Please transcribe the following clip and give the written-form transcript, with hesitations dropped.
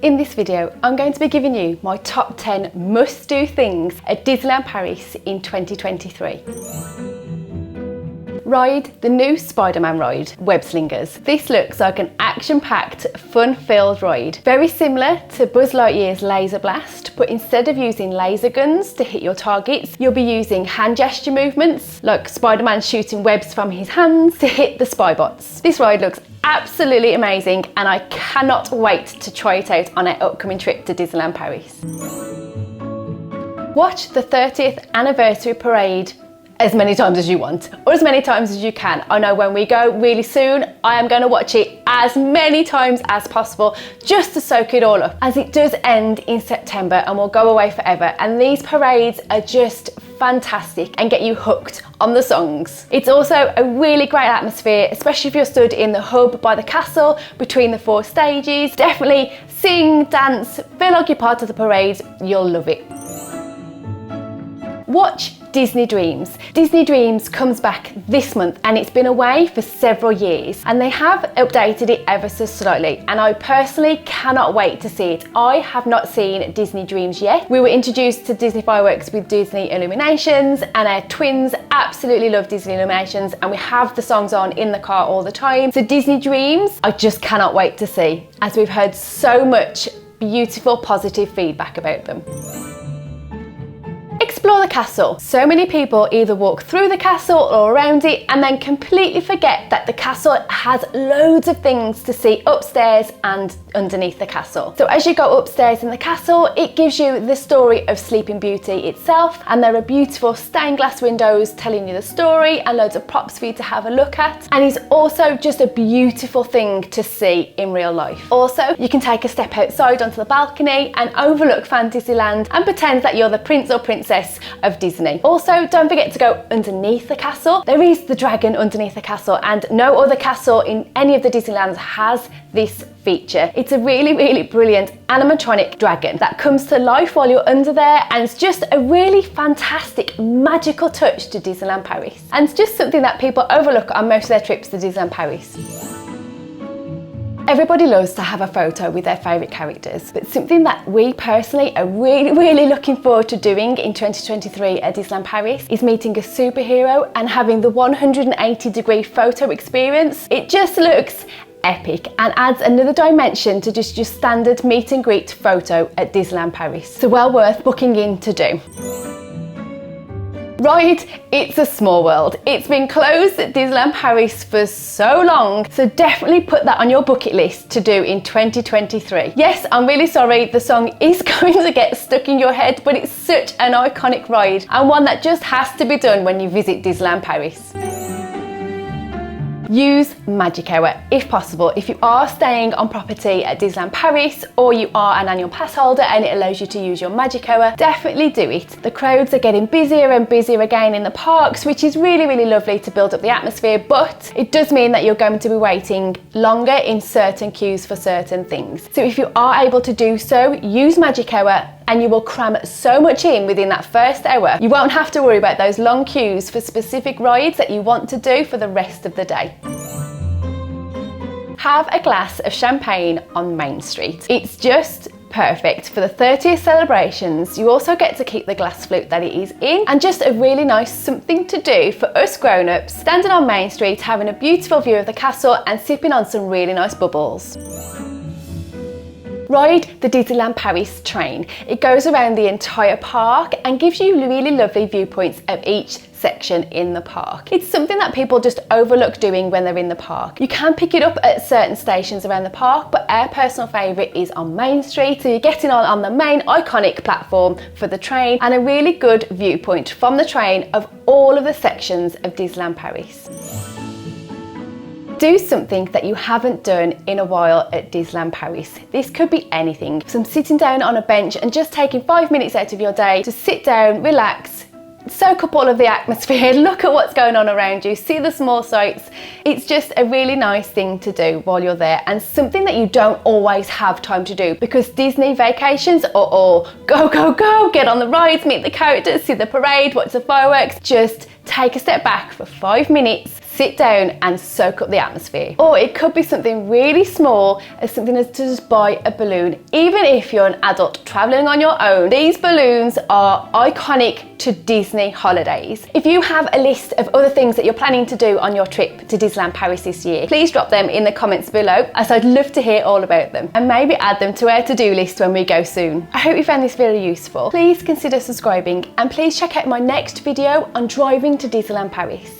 In this video, I'm going to be giving you my top 10 must-do things at Disneyland Paris in 2023. Ride the new SpiderMan Ride, Web Slingers. This looks like an action-packed, fun-filled ride. Very similar to Buzz Lightyear's Laser Blast, but instead of using laser guns to hit your targets, you'll be using hand gesture movements, like Spider-Man shooting webs from his hands to hit the spy bots. This ride looks absolutely amazing and I cannot wait to try it out on our upcoming trip to Disneyland Paris. Watch the 30th anniversary parade as many times as you want, or as many times as you can. I know when we go really soon, I am going to watch it as many times as possible just to soak it all up, as it does end in September and will go away forever. And these parades are just fantastic and get you hooked on the songs. It's also a really great atmosphere, especially if you're stood in the hub by the castle between the 4 stages. Definitely sing, dance, feel like you're part of the parade. You'll love it. Watch Disney Dreams. Disney Dreams comes back this month and it's been away for several years and they have updated it ever so slightly, and I personally cannot wait to see it. I have not seen Disney Dreams yet. We were introduced to Disney fireworks with Disney Illuminations and our twins absolutely love Disney Illuminations and we have the songs on in the car all the time. So Disney Dreams, I just cannot wait to see, as we've heard so much beautiful positive feedback about them. Explore the castle. So many people either walk through the castle or around it and then completely forget that the castle has loads of things to see upstairs and underneath the castle. So as you go upstairs in the castle, it gives you the story of Sleeping Beauty itself, and there are beautiful stained glass windows telling you the story and loads of props for you to have a look at, and it's also just a beautiful thing to see in real life. Also, you can take a step outside onto the balcony and overlook Fantasyland and pretend that you're the prince or princess of Disney. Also, don't forget to go underneath the castle. There is the dragon underneath the castle and no other castle in any of the Disneylands has this feature. It's a really brilliant animatronic dragon that comes to life while you're under there, and it's just a really fantastic magical touch to Disneyland Paris, and it's just something that people overlook on most of their trips to Disneyland Paris. Everybody loves to have a photo with their favourite characters, but something that we personally are really looking forward to doing in 2023 at Disneyland Paris is meeting a superhero and having the 180-degree photo experience. It just looks epic and adds another dimension to just your standard meet and greet photo at Disneyland Paris. So well worth booking in to do. Ride It's a Small World. It's been closed at Disneyland Paris for so long, so definitely put that on your bucket list to do in 2023. Yes, I'm really sorry, the song is going to get stuck in your head, but it's such an iconic ride and one that just has to be done when you visit Disneyland Paris. Use Magic Hour if possible. If you are staying on property at Disneyland Paris or you are an annual pass holder and it allows you to use your Magic Hour, definitely do it. The crowds are getting busier and busier again in the parks, which is really lovely to build up the atmosphere, but it does mean that you're going to be waiting longer in certain queues for certain things. So if you are able to do so, use Magic Hour and you will cram so much in within that first hour. You won't have to worry about those long queues for specific rides that you want to do for the rest of the day. Have a glass of champagne on Main Street. It's just perfect for the 30th celebrations. You also get to keep the glass flute that it is in, and just a really nice something to do for us grown-ups, standing on Main Street, having a beautiful view of the castle and sipping on some really nice bubbles. Ride the Disneyland Paris train. It goes around the entire park and gives you really lovely viewpoints of each section in the park. It's something that people just overlook doing when they're in the park. You can pick it up at certain stations around the park, but our personal favourite is on Main Street, so you're getting on the main iconic platform for the train and a really good viewpoint from the train of all of the sections of Disneyland Paris. Do something that you haven't done in a while at Disneyland Paris. This could be anything, from sitting down on a bench and just taking 5 minutes out of your day to sit down, relax, soak up all of the atmosphere, look at what's going on around you, see the small sights. It's just a really nice thing to do while you're there, and something that you don't always have time to do, because Disney vacations are all go, get on the rides, meet the characters, see the parade, watch the fireworks. Just take a step back for 5 minutes, sit down and soak up the atmosphere. Or it could be something really small, as something as to just buy a balloon. Even if you're an adult traveling on your own, these balloons are iconic to Disney holidays. If you have a list of other things that you're planning to do on your trip to Disneyland Paris this year, please drop them in the comments below, as I'd love to hear all about them, and maybe add them to our to-do list when we go soon. I hope you found this video useful. Please consider subscribing, and please check out my next video on driving to Disneyland Paris.